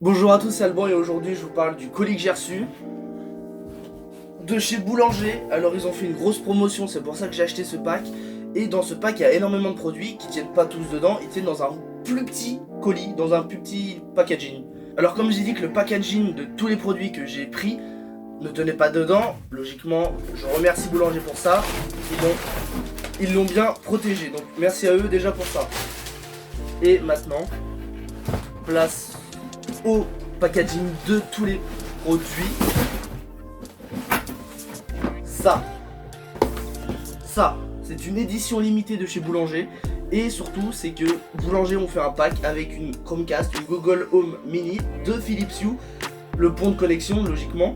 Bonjour à tous, c'est Alban et aujourd'hui je vous parle du colis que j'ai reçu de chez Boulanger. Alors ils ont fait une grosse promotion, c'est pour ça que j'ai acheté ce pack. Et dans ce pack il y a énormément de produits qui tiennent pas tous dedans, ils tiennent dans un plus petit colis, dans un plus petit packaging. Alors comme j'ai dit que le packaging de tous les produits que j'ai pris ne tenait pas dedans, logiquement je remercie Boulanger pour ça. Ils l'ont bien protégé, donc merci à eux déjà pour ça. Et maintenant, place au packaging de tous les produits. Ça, c'est une édition limitée de chez Boulanger. Et surtout, c'est que Boulanger ont fait un pack avec une Chromecast, une Google Home Mini de Philips Hue, le pont de connexion logiquement,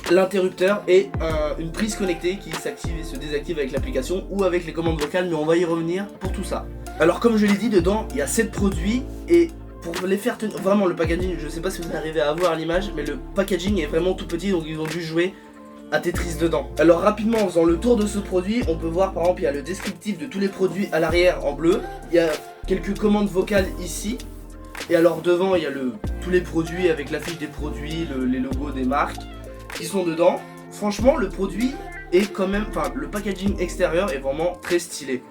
l'interrupteur et une prise connectée qui s'active et se désactive avec l'application ou avec les commandes vocales, mais on va y revenir pour tout ça. Alors comme je l'ai dit, dedans il y a 7 produits et pour les faire tenir, vraiment le packaging, je sais pas si vous arrivez à voir l'image, mais le packaging est vraiment tout petit, donc ils ont dû jouer à Tetris dedans. Alors rapidement, en faisant le tour de ce produit, on peut voir par exemple il y a le descriptif de tous les produits à l'arrière en bleu, il y a quelques commandes vocales ici, et alors devant il y a tous les produits avec l'affiche des produits, les logos des marques qui sont dedans. Franchement le produit est quand même, enfin le packaging extérieur est vraiment très stylé.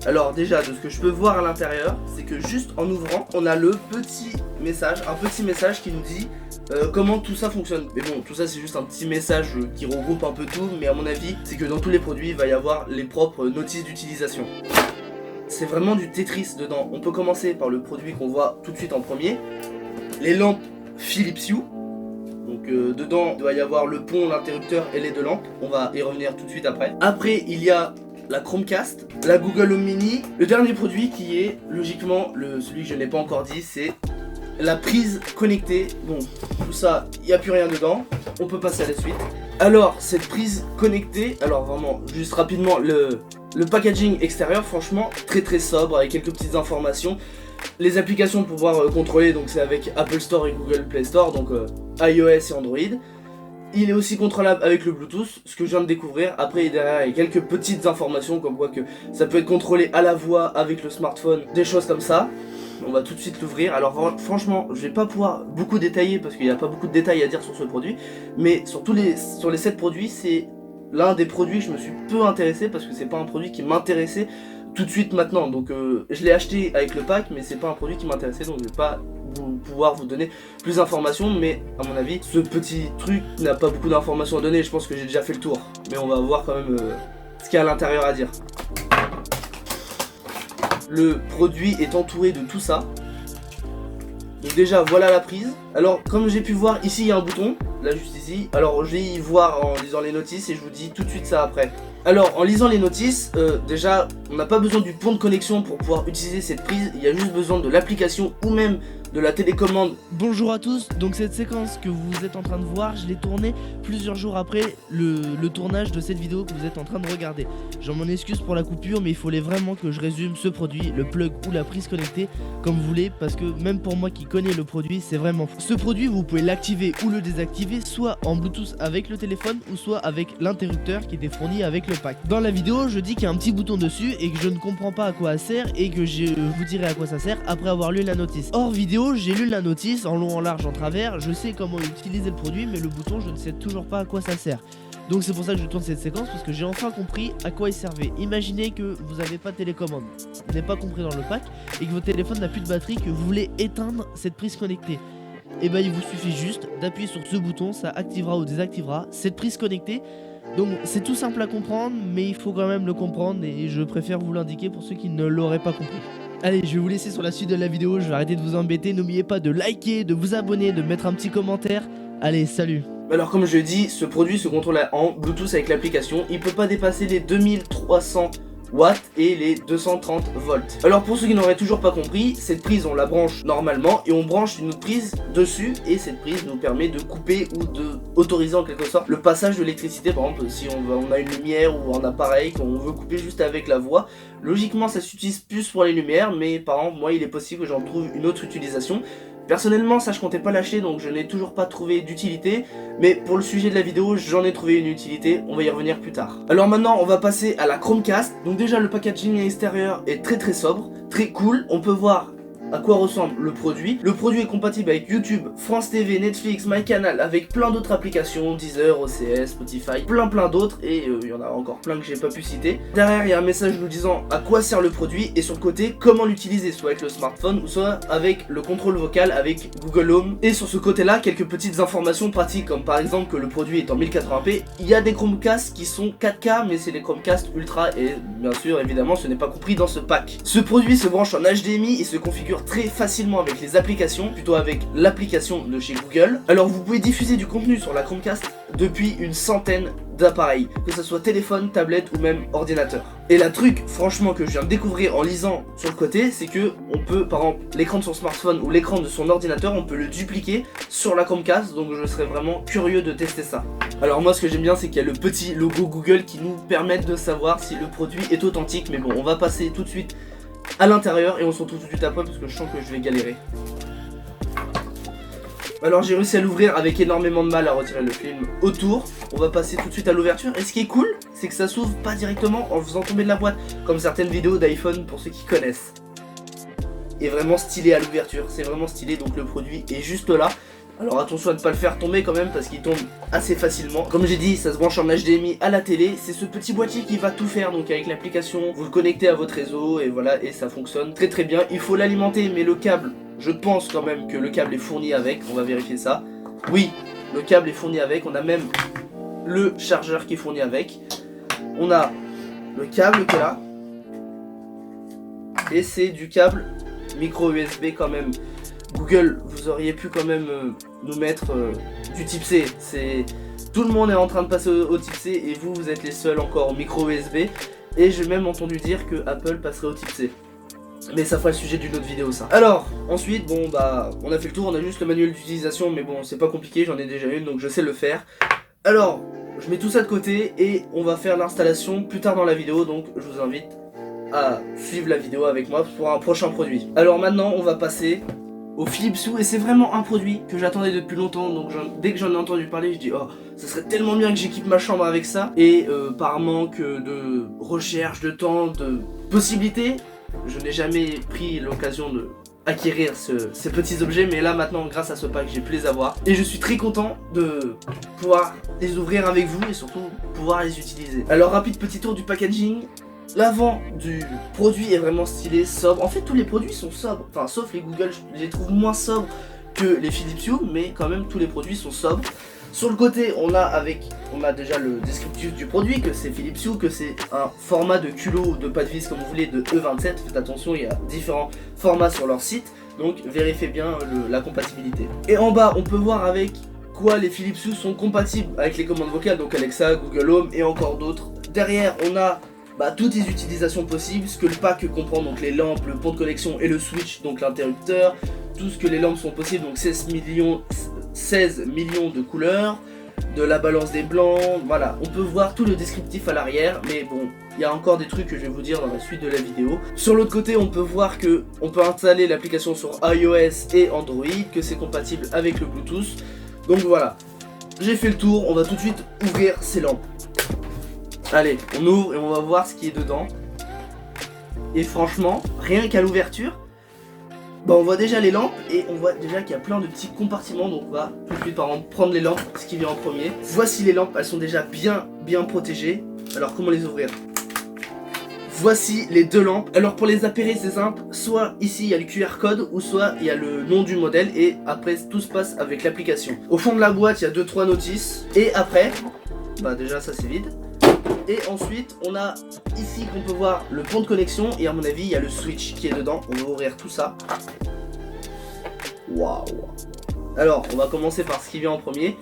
Alors déjà, de ce que je peux voir à l'intérieur, c'est que juste en ouvrant, on a le petit message, un petit message qui nous dit comment tout ça fonctionne. Mais bon, tout ça c'est juste un petit message qui regroupe un peu tout, mais à mon avis, c'est que dans tous les produits, il va y avoir les propres notices d'utilisation. C'est vraiment du Tetris dedans. On peut commencer par le produit qu'on voit tout de suite en premier, les lampes Philips Hue. Donc dedans, il doit y avoir le pont, l'interrupteur et les deux lampes. On va y revenir tout de suite après. Après, il y a la Chromecast, la Google Home Mini. Le dernier produit qui est logiquement celui que je n'ai pas encore dit, c'est la prise connectée. Bon, tout ça, il n'y a plus rien dedans. On peut passer à la suite. Alors, cette prise connectée, alors vraiment, juste rapidement, le packaging extérieur, franchement, très très sobre, avec quelques petites informations. Les applications pour pouvoir contrôler, donc c'est avec Apple Store et Google Play Store, donc iOS et Android. Il est aussi contrôlable avec le Bluetooth, ce que je viens de découvrir. Après derrière il y a quelques petites informations comme quoi que ça peut être contrôlé à la voix avec le smartphone, des choses comme ça. On va tout de suite l'ouvrir. Alors franchement, je vais pas pouvoir beaucoup détailler parce qu'il n'y a pas beaucoup de détails à dire sur ce produit. Mais sur les 7 produits, c'est l'un des produits que je me suis peu intéressé parce que c'est pas un produit qui m'intéressait tout de suite maintenant. Donc je l'ai acheté avec le pack, mais c'est pas un produit qui m'intéressait, donc je vais pas pouvoir vous donner plus d'informations, mais à mon avis ce petit truc n'a pas beaucoup d'informations à donner. Je pense que j'ai déjà fait le tour, mais on va voir quand même ce qu'il y a à l'intérieur à dire. Le produit est entouré de tout ça. Donc déjà voilà la prise. Alors comme j'ai pu voir ici il y a un bouton, là juste ici. Alors je vais y voir en lisant les notices et je vous dis tout de suite ça après. Alors en lisant les notices, déjà on n'a pas besoin du pont de connexion pour pouvoir utiliser cette prise. Il y a juste besoin de l'application ou même de la télécommande. Bonjour à tous, donc cette séquence que vous êtes en train de voir, je l'ai tournée plusieurs jours après le tournage de cette vidéo que vous êtes en train de regarder. Je m'en excuse pour la coupure, mais il fallait vraiment que je résume ce produit, le plug ou la prise connectée, comme vous voulez, parce que même pour moi qui connais le produit, c'est vraiment fou. Ce produit, vous pouvez l'activer ou le désactiver, soit en Bluetooth avec le téléphone, ou soit avec l'interrupteur qui était fourni avec le pack. Dans la vidéo, je dis qu'il y a un petit bouton dessus et que je ne comprends pas à quoi ça sert et que je vous dirai à quoi ça sert après avoir lu la notice. Hors vidéo, j'ai lu la notice en long, en large, en travers, je sais comment utiliser le produit, mais le bouton, je ne sais toujours pas à quoi ça sert. Donc c'est pour ça que je tourne cette séquence, parce que j'ai enfin compris à quoi il servait. Imaginez que vous n'avez pas de télécommande, vous n'avez pas compris dans le pack, et que votre téléphone n'a plus de batterie, que vous voulez éteindre cette prise connectée. Et bah il vous suffit juste d'appuyer sur ce bouton, ça activera ou désactivera cette prise connectée. Donc c'est tout simple à comprendre, mais il faut quand même le comprendre, et je préfère vous l'indiquer pour ceux qui ne l'auraient pas compris. Allez, je vais vous laisser sur la suite de la vidéo, je vais arrêter de vous embêter, n'oubliez pas de liker, de vous abonner, de mettre un petit commentaire. Allez, salut. Alors comme je dis, ce produit se contrôle en Bluetooth avec l'application. Il peut pas dépasser les 2300 watts et les 230 volts. Alors pour ceux qui n'auraient toujours pas compris, cette prise on la branche normalement et on branche une autre prise dessus, et cette prise nous permet de couper ou de autoriser en quelque sorte le passage de l'électricité. Par exemple si on a une lumière ou un appareil qu'on veut couper juste avec la voix, logiquement ça s'utilise plus pour les lumières, mais par exemple moi il est possible que j'en trouve une autre utilisation. Personnellement ça je comptais pas lâcher, donc je n'ai toujours pas trouvé d'utilité, mais pour le sujet de la vidéo j'en ai trouvé une utilité, on va y revenir plus tard. Alors maintenant on va passer à la Chromecast. Donc déjà le packaging extérieur est très sobre, très cool. On peut voir à quoi ressemble le produit. Le produit est compatible avec YouTube, France TV, Netflix, MyCanal, avec plein d'autres applications, Deezer, OCS, Spotify, plein d'autres, et il y en a encore plein que j'ai pas pu citer. Derrière, il y a un message nous disant à quoi sert le produit, et sur le côté, comment l'utiliser, soit avec le smartphone, ou soit avec le contrôle vocal avec Google Home. Et sur ce côté-là, quelques petites informations pratiques, comme par exemple que le produit est en 1080p. Il y a des Chromecast qui sont 4K, mais c'est les Chromecast Ultra, et bien sûr, évidemment, ce n'est pas compris dans ce pack. Ce produit se branche en HDMI et se configure très facilement avec les applications, plutôt avec l'application de chez Google. Alors vous pouvez diffuser du contenu sur la Chromecast depuis une centaine d'appareils, que ce soit téléphone, tablette ou même ordinateur. Et la truc, franchement, que je viens de découvrir en lisant sur le côté, c'est que on peut, par exemple, l'écran de son smartphone ou l'écran de son ordinateur, on peut le dupliquer sur la Chromecast, donc je serais vraiment curieux de tester ça. Alors moi, ce que j'aime bien, c'est qu'il y a le petit logo Google qui nous permet de savoir si le produit est authentique, mais bon, on va passer tout de suite à l'intérieur et on se retrouve tout de suite après parce que je sens que je vais galérer. Alors j'ai réussi à l'ouvrir avec énormément de mal à retirer le film autour. On va passer tout de suite à l'ouverture. Et ce qui est cool, c'est que ça s'ouvre pas directement en faisant tomber de la boîte, comme certaines vidéos d'iPhone pour ceux qui connaissent. Et vraiment stylé à l'ouverture, c'est vraiment stylé, donc le produit est juste là. Alors attention à ne pas le faire tomber quand même parce qu'il tombe assez facilement. Comme j'ai dit, ça se branche en HDMI à la télé. C'est ce petit boîtier qui va tout faire, donc avec l'application, vous le connectez à votre réseau et voilà, et ça fonctionne très bien. Il faut l'alimenter, mais le câble, je pense quand même que le câble est fourni avec, on va vérifier ça. Oui, le câble est fourni avec, on a même le chargeur qui est fourni avec. On a le câble qui est là. Et c'est du câble micro USB quand même. Google, vous auriez pu quand même nous mettre du type C. Tout le monde est en train de passer au type C et vous êtes les seuls encore au micro USB. Et j'ai même entendu dire que Apple passerait au type C. Mais ça fera le sujet d'une autre vidéo ça. Alors, ensuite, bon bah, on a fait le tour, on a juste le manuel d'utilisation, mais bon, c'est pas compliqué, j'en ai déjà une, donc je sais le faire. Alors, je mets tout ça de côté et on va faire l'installation plus tard dans la vidéo, donc je vous invite à suivre la vidéo avec moi pour un prochain produit. Alors maintenant, on va passer au Philips Hue et c'est vraiment un produit que j'attendais depuis longtemps, donc dès que j'en ai entendu parler, je dis oh, ça serait tellement bien que j'équipe ma chambre avec ça. Et par manque de recherche, de temps, de possibilités, je n'ai jamais pris l'occasion de acquérir ces petits objets, mais là maintenant grâce à ce pack j'ai pu les avoir et je suis très content de pouvoir les ouvrir avec vous et surtout pouvoir les utiliser. Alors rapide petit tour du packaging. L'avant du produit est vraiment stylé, sobre. En fait tous les produits sont sobres, enfin sauf les Google, je les trouve moins sobres que les Philips Hue, mais quand même tous les produits sont sobres. Sur le côté on a déjà le descriptif du produit, que c'est Philips Hue, que c'est un format de culot ou de pas de vis comme vous voulez de E27. Faites attention, il y a différents formats sur leur site, donc vérifiez bien la compatibilité. Et en bas on peut voir avec quoi les Philips Hue sont compatibles avec les commandes vocales, donc Alexa, Google Home et encore d'autres. Derrière on a toutes les utilisations possibles, ce que le pack comprend, donc les lampes, le pont de connexion et le switch, donc l'interrupteur, tout ce que les lampes sont possibles, donc 16 millions de couleurs, de la balance des blancs, voilà, on peut voir tout le descriptif à l'arrière, mais bon, il y a encore des trucs que je vais vous dire dans la suite de la vidéo. Sur l'autre côté, on peut voir que on peut installer l'application sur iOS et Android, que c'est compatible avec le Bluetooth, donc voilà, j'ai fait le tour, on va tout de suite ouvrir ces lampes. Allez, on ouvre et on va voir ce qui est dedans. Et franchement, rien qu'à l'ouverture, on voit déjà les lampes et on voit déjà qu'il y a plein de petits compartiments. Donc on va tout de suite par exemple prendre les lampes, ce qui vient en premier. Voici les lampes, elles sont déjà bien protégées. Alors comment les ouvrir? Voici les deux lampes. Alors pour les appairer c'est simple, soit ici il y a le QR code ou soit il y a le nom du modèle et après tout se passe avec l'application. Au fond de la boîte il y a 2-3 notices et après, déjà ça c'est vide. Et ensuite on a ici qu'on peut voir le pont de connexion et à mon avis il y a le switch qui est dedans. On va ouvrir tout ça. Waouh. Alors on va commencer par ce qui vient en premier.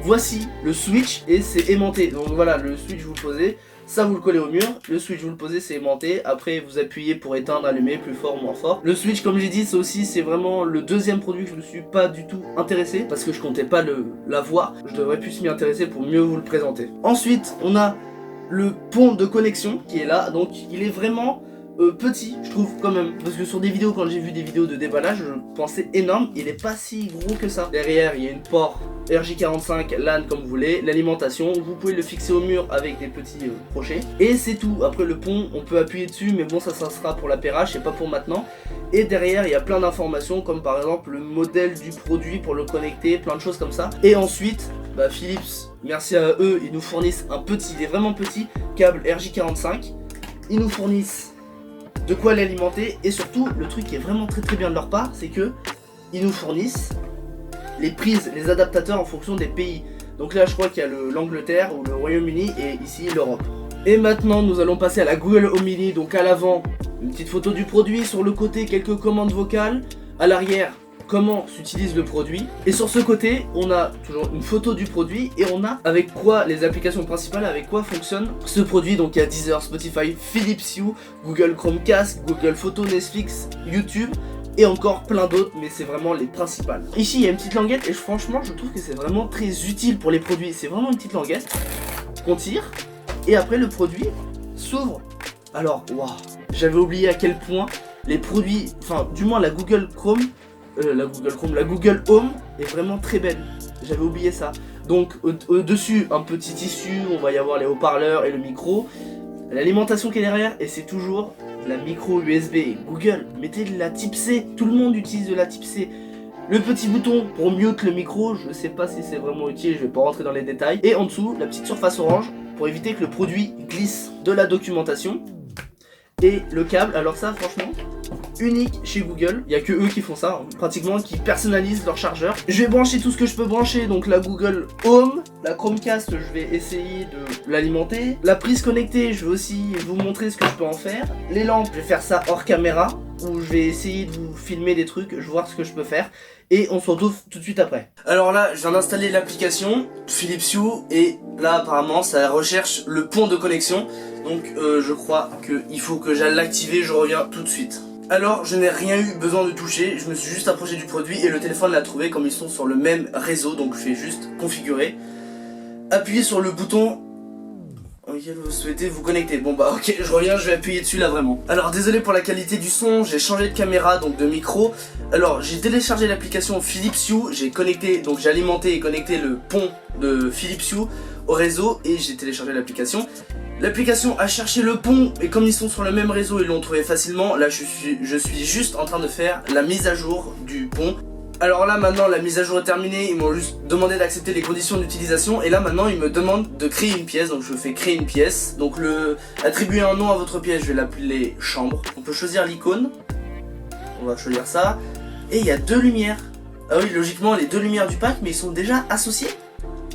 Voici le switch et c'est aimanté. Donc voilà, le switch vous le posez, ça vous le collez au mur. Le switch vous le posez, c'est aimanté. Après vous appuyez pour éteindre, allumer, plus fort, moins fort. Le switch comme j'ai dit, c'est vraiment le deuxième produit que je ne me suis pas du tout intéressé parce que je comptais pas l'avoir. Je devrais plus m'y intéresser pour mieux vous le présenter. Ensuite on a le pont de connexion qui est là, donc il est vraiment petit, je trouve quand même, parce que sur des vidéos, quand j'ai vu des vidéos de déballage, je pensais énorme, il est pas si gros que ça. Derrière, il y a une port RJ45 LAN comme vous voulez, l'alimentation, vous pouvez le fixer au mur avec des petits crochets, et c'est tout. Après le pont, on peut appuyer dessus, mais bon, ça sera pour l'appairage et pas pour maintenant. Et derrière, il y a plein d'informations, comme par exemple le modèle du produit pour le connecter, plein de choses comme ça. Et ensuite, bah, Philips, merci à eux, ils nous fournissent un petit, il est vraiment petit, câble RJ45. Ils nous fournissent de quoi l'alimenter, et surtout le truc qui est vraiment très bien de leur part, c'est que ils nous fournissent les prises, les adaptateurs en fonction des pays. Donc là je crois qu'il y a l'Angleterre ou le Royaume-Uni et ici l'Europe. Et maintenant nous allons passer à la Google Home Mini. Donc à l'avant une petite photo du produit, sur le côté quelques commandes vocales, à l'arrière comment s'utilise le produit, et sur ce côté on a toujours une photo du produit et on a avec quoi les applications principales, avec quoi fonctionne ce produit. Donc il y a Deezer, Spotify, Philips Hue, Google Chromecast, Google Photo, Netflix, YouTube et encore plein d'autres, mais c'est vraiment les principales. Ici il y a une petite languette et franchement je trouve que c'est vraiment très utile pour les produits. C'est vraiment une petite languette qu'on tire et après le produit s'ouvre. Alors waouh, j'avais oublié à quel point les produits, enfin du moins la Google Home est vraiment très belle. J'avais oublié ça. Donc au-dessus un petit tissu, on va y avoir les haut-parleurs et le micro, l'alimentation qui est derrière, et c'est toujours la micro USB. Google, mettez de la type C, tout le monde utilise de la type C. Le petit bouton pour mute le micro, je sais pas si c'est vraiment utile, je vais pas rentrer dans les détails. Et en dessous, la petite surface orange pour éviter que le produit glisse. De la documentation et le câble, alors ça franchement unique chez Google, il n'y a que eux qui font ça, hein, pratiquement, qui personnalisent leur chargeur. Je vais brancher tout ce que je peux brancher, donc la Google Home, la Chromecast, je vais essayer de l'alimenter. La prise connectée, je vais aussi vous montrer ce que je peux en faire. Les lampes, je vais faire ça hors caméra, où je vais essayer de vous filmer des trucs, je vais voir ce que je peux faire. Et on se retrouve tout de suite après. Alors là, je viens d'installer l'application Philips Hue, et là apparemment ça recherche le pont de connexion. Donc je crois qu'il faut que j'aille l'activer, je reviens tout de suite. Alors je n'ai rien eu besoin de toucher, je me suis juste approché du produit et le téléphone l'a trouvé comme ils sont sur le même réseau. Donc je fais juste configurer, appuyer sur le bouton auquel vous souhaitez vous connecter. Bon bah ok, je reviens, je vais appuyer dessus là vraiment. Alors désolé pour la qualité du son, j'ai changé de caméra, donc de micro. Alors j'ai téléchargé l'application Philips Hue, j'ai connecté, donc j'ai alimenté et connecté le pont de Philips Hue au réseau et j'ai téléchargé l'application. L'application a cherché le pont et comme ils sont sur le même réseau, ils l'ont trouvé facilement. Là je suis juste en train de faire la mise à jour du pont. Alors là maintenant la mise à jour est terminée, ils m'ont juste demandé d'accepter les conditions d'utilisation et là maintenant ils me demandent de créer une pièce, donc je fais créer une pièce. Donc attribuer un nom à votre pièce, je vais l'appeler chambre. On peut choisir l'icône, on va choisir ça. Et il y a deux lumières. Ah oui, logiquement les deux lumières du pack, mais ils sont déjà associés.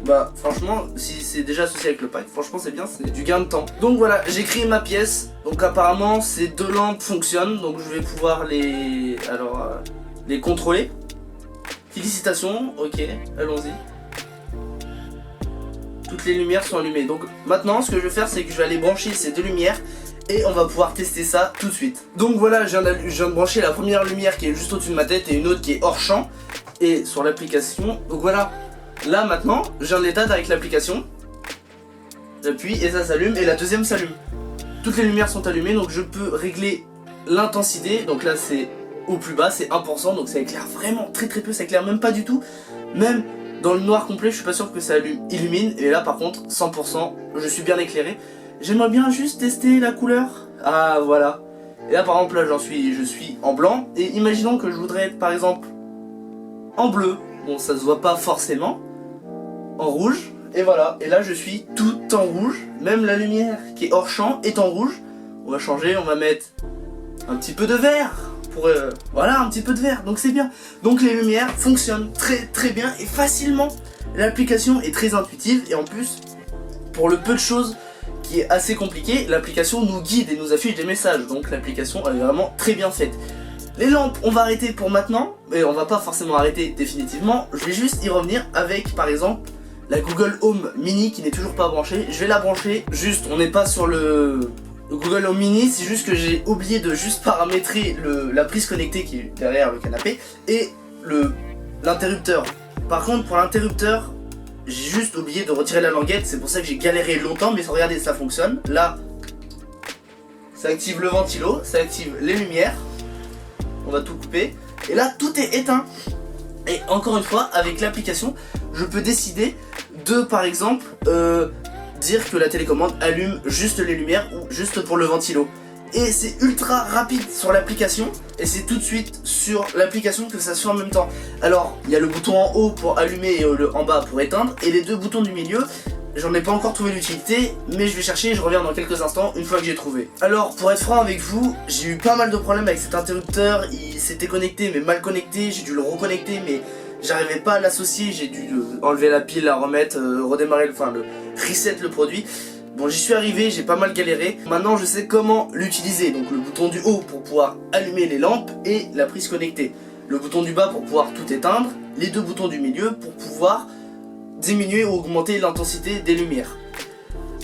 Bah franchement, si c'est déjà associé avec le pack, franchement c'est bien, c'est du gain de temps. Donc voilà, j'ai créé ma pièce. Donc apparemment ces deux lampes fonctionnent, donc je vais pouvoir les contrôler. Félicitations, ok, allons-y. Toutes les lumières sont allumées. Donc maintenant ce que je vais faire, c'est que je vais aller brancher ces deux lumières et on va pouvoir tester ça tout de suite. Donc voilà, je viens de brancher la première lumière qui est juste au-dessus de ma tête et une autre qui est hors champ et sur l'application. Donc voilà, là maintenant, j'ai un état avec l'application. J'appuie et ça s'allume et la deuxième s'allume. Toutes les lumières sont allumées, donc je peux régler l'intensité. Donc là c'est au plus bas, c'est 1%, donc ça éclaire vraiment très peu, ça éclaire même pas du tout. Même dans le noir complet, je suis pas sûr que ça illumine. Et là par contre, 100%, je suis bien éclairé. J'aimerais bien juste tester la couleur. Ah voilà. Et là par exemple, là je suis en blanc. Et imaginons que je voudrais être par exemple en bleu. Bon, ça se voit pas forcément. En rouge. Et voilà. Et là je suis tout en rouge. Même la lumière qui est hors champ est en rouge. On va changer, on va mettre un petit peu de vert. Voilà, un petit peu de vert, donc c'est bien. Donc les lumières fonctionnent très bien et facilement. L'application est très intuitive et en plus, pour le peu de choses qui est assez compliqué, l'application nous guide et nous affiche des messages. Donc l'application elle est vraiment très bien faite. Les lampes, on va arrêter pour maintenant, mais on va pas forcément arrêter définitivement. Je vais juste y revenir avec par exemple la Google Home Mini qui n'est toujours pas branchée. Je vais la brancher, juste on n'est pas sur le Google Home Mini, c'est juste que j'ai oublié de juste paramétrer la prise connectée qui est derrière le canapé et l'interrupteur. Par contre pour l'interrupteur, j'ai juste oublié de retirer la languette, c'est pour ça que j'ai galéré longtemps, mais regardez, ça fonctionne. Là, ça active le ventilo, ça active les lumières. On va tout couper. Et là, tout est éteint. Et encore une fois, avec l'application, je peux décider de, par exemple, dire que la télécommande allume juste les lumières ou juste pour le ventilo. Et c'est ultra rapide sur l'application et c'est tout de suite sur l'application que ça se fait en même temps. Alors il y a le bouton en haut pour allumer et le en bas pour éteindre, et les deux boutons du milieu, j'en ai pas encore trouvé l'utilité, mais je vais chercher et je reviens dans quelques instants une fois que j'ai trouvé. Alors pour être franc avec vous, j'ai eu pas mal de problèmes avec cet interrupteur. Il s'était connecté mais mal connecté, j'ai dû le reconnecter mais j'arrivais pas à l'associer, j'ai dû enlever la pile, la remettre, redémarrer, le reset le produit. Bon, j'y suis arrivé, j'ai pas mal galéré. Maintenant je sais comment l'utiliser. Donc le bouton du haut pour pouvoir allumer les lampes et la prise connectée. Le bouton du bas pour pouvoir tout éteindre. Les deux boutons du milieu pour pouvoir diminuer ou augmenter l'intensité des lumières.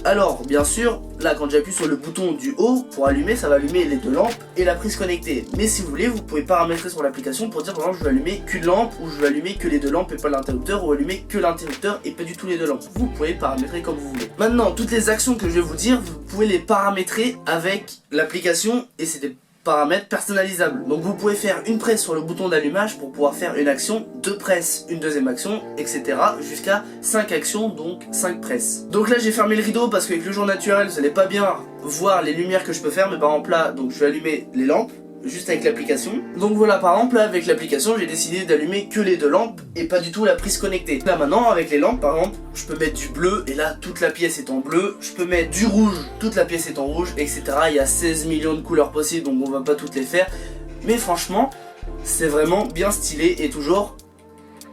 Alors bien sûr, là quand j'appuie sur le bouton du haut pour allumer, ça va allumer les deux lampes et la prise connectée. Mais si vous voulez, vous pouvez paramétrer sur l'application pour dire par exemple je vais allumer qu'une lampe, ou je vais allumer que les deux lampes et pas l'interrupteur, ou allumer que l'interrupteur et pas du tout les deux lampes. Vous pouvez paramétrer comme vous voulez. Maintenant, toutes les actions que je vais vous dire, vous pouvez les paramétrer avec l'application et c'est des paramètres personnalisables. Donc vous pouvez faire une presse sur le bouton d'allumage pour pouvoir faire une action, deux presses, une deuxième action, etc. jusqu'à 5 actions, donc 5 presses. Donc là j'ai fermé le rideau parce qu'avec le jour naturel vous n'allez pas bien voir les lumières que je peux faire, mais par exemple là, donc je vais allumer les lampes juste avec l'application. Donc voilà, par exemple là avec l'application j'ai décidé d'allumer que les deux lampes et pas du tout la prise connectée. Là maintenant avec les lampes par exemple, je peux mettre du bleu et là toute la pièce est en bleu. Je peux mettre du rouge, toute la pièce est en rouge, etc. Il y a 16 millions de couleurs possibles, donc on va pas toutes les faire. Mais franchement c'est vraiment bien stylé. Et toujours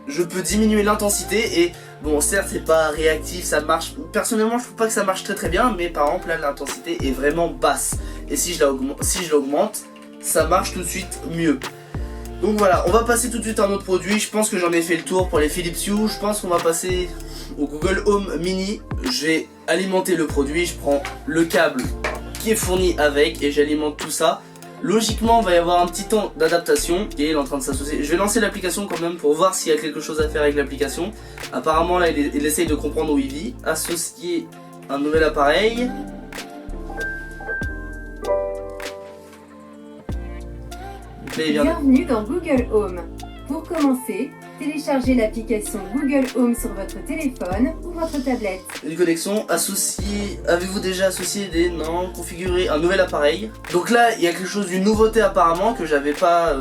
je peux diminuer l'intensité et bon, certes c'est pas réactif, ça marche, personnellement je trouve pas que ça marche très bien, mais par exemple là l'intensité est vraiment basse et si je l'augmente, ça marche tout de suite mieux. Donc voilà, on va passer tout de suite à un autre produit. Je pense que j'en ai fait le tour pour les Philips Hue. Je pense qu'on va passer au Google Home Mini. J'ai alimenté le produit, je prends le câble qui est fourni avec et j'alimente tout ça. Logiquement, il va y avoir un petit temps d'adaptation et il est en train de s'associer. Je vais lancer l'application quand même pour voir s'il y a quelque chose à faire avec l'application. Apparemment là, il essaye de comprendre où il vit. Associer un nouvel appareil. Bienvenue dans Google Home. Pour commencer, téléchargez l'application Google Home sur votre téléphone ou votre tablette. Une connexion, associée. Avez-vous déjà associé des... Non, configurer un nouvel appareil. Donc là, il y a quelque chose d'une nouveauté apparemment que j'avais pas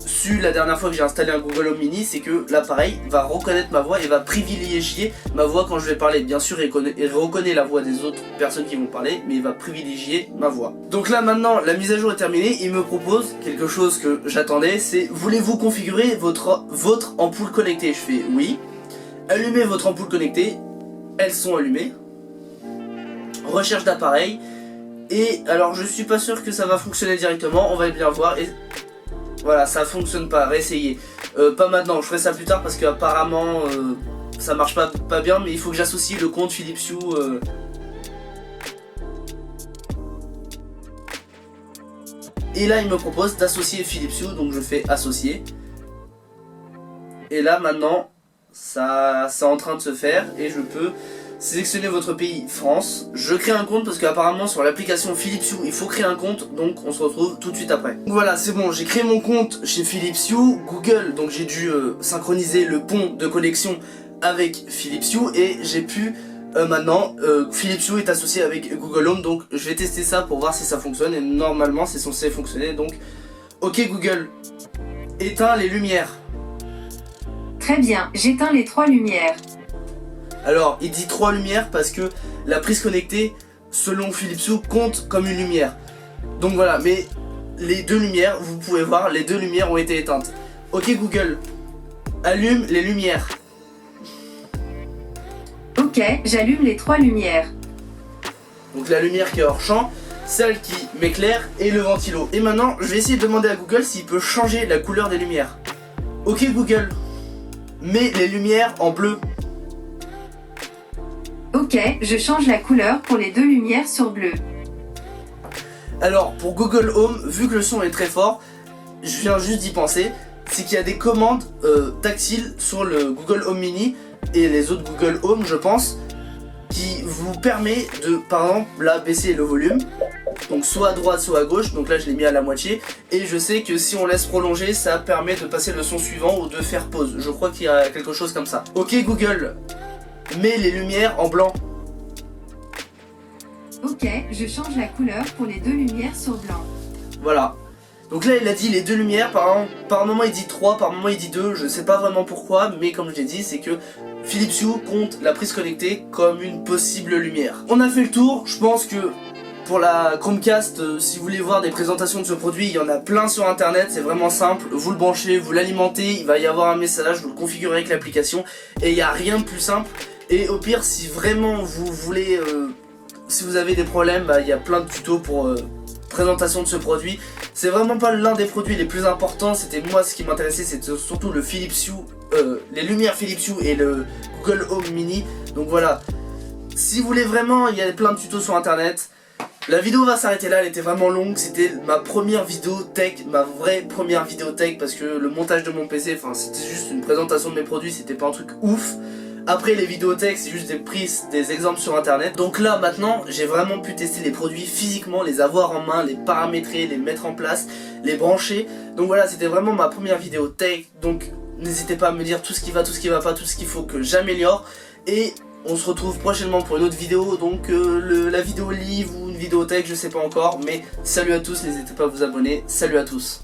su la dernière fois que j'ai installé un Google Home Mini, c'est que l'appareil va reconnaître ma voix et va privilégier ma voix quand je vais parler. Bien sûr, il reconnaît la voix des autres personnes qui vont parler, mais il va privilégier ma voix. Donc là maintenant, la mise à jour est terminée, il me propose quelque chose que j'attendais, c'est voulez-vous configurer votre ampoule connectée? Je fais oui. Allumez votre ampoule connectée, elles sont allumées. Recherche d'appareil. Et alors je suis pas sûr que ça va fonctionner directement, on va bien voir. Et voilà, ça fonctionne pas, réessayez. Pas maintenant, je ferai ça plus tard parce que apparemment ça marche pas bien, mais il faut que j'associe le compte Philips Hue. Et là il me propose d'associer Philips Hue, donc je fais associer. Et là maintenant, ça c'est en train de se faire et je peux sélectionner votre pays, France. Je crée un compte parce qu'apparemment sur l'application Philips Hue il faut créer un compte, donc on se retrouve tout de suite après. Donc voilà, c'est bon, j'ai créé mon compte chez Philips Hue, Google, donc j'ai dû synchroniser le pont de connexion avec Philips Hue et j'ai pu maintenant Philips Hue est associé avec Google Home, donc je vais tester ça pour voir si ça fonctionne et normalement c'est censé fonctionner. Donc ok Google, éteins les lumières. Très bien, j'éteins les 3 lumières. Alors, il dit 3 lumières parce que la prise connectée, selon Philips Hue, compte comme une lumière. Donc voilà, mais les 2 lumières, vous pouvez voir, les 2 lumières ont été éteintes. Ok Google, allume les lumières. Ok, j'allume les 3 lumières. Donc la lumière qui est hors champ, celle qui m'éclaire et le ventilo. Et maintenant, je vais essayer de demander à Google s'il peut changer la couleur des lumières. Ok Google, mets les lumières en bleu. Ok, je change la couleur pour les 2 lumières sur bleu. Alors pour Google Home, vu que le son est très fort, je viens juste d'y penser, c'est qu'il y a des commandes tactiles sur le Google Home Mini et les autres Google Home je pense, qui vous permet de par exemple là baisser le volume, donc soit à droite soit à gauche, donc là je l'ai mis à la moitié, et je sais que si on laisse prolonger, ça permet de passer le son suivant ou de faire pause. Je crois qu'il y a quelque chose comme ça. Ok Google, mets les lumières en blanc. Ok, je change la couleur pour les 2 lumières sur blanc. Voilà. Donc là il a dit les 2 lumières, par moment il dit 3, par moment il dit 2, je sais pas vraiment pourquoi, mais comme je l'ai dit c'est que Philips Hue compte la prise connectée comme une possible lumière. On a fait le tour, je pense que pour la Chromecast, si vous voulez voir des présentations de ce produit, il y en a plein sur internet, c'est vraiment simple, vous le branchez, vous l'alimentez, il va y avoir un message, vous le configurez avec l'application, et il n'y a rien de plus simple. Et au pire, si vraiment vous voulez, si vous avez des problèmes, il y a plein de tutos pour présentation de ce produit. C'est vraiment pas l'un des produits les plus importants, c'était moi ce qui m'intéressait, c'était surtout le Philips Hue, les lumières Philips Hue et le Google Home Mini. Donc voilà, si vous voulez vraiment, il y a plein de tutos sur internet. La vidéo va s'arrêter là, elle était vraiment longue, c'était ma première vidéo tech, ma vraie première vidéo tech, parce que le montage de mon PC, enfin c'était juste une présentation de mes produits, c'était pas un truc ouf. Après les vidéos tech c'est juste des prises, des exemples sur internet. Donc là maintenant j'ai vraiment pu tester les produits physiquement, les avoir en main, les paramétrer, les mettre en place, les brancher. Donc voilà, c'était vraiment ma première vidéo tech, donc n'hésitez pas à me dire tout ce qui va, tout ce qui va pas, tout ce qu'il faut que j'améliore. Et on se retrouve prochainement pour une autre vidéo, donc la vidéo livre ou une vidéo tech, je sais pas encore. Mais salut à tous, n'hésitez pas à vous abonner, salut à tous.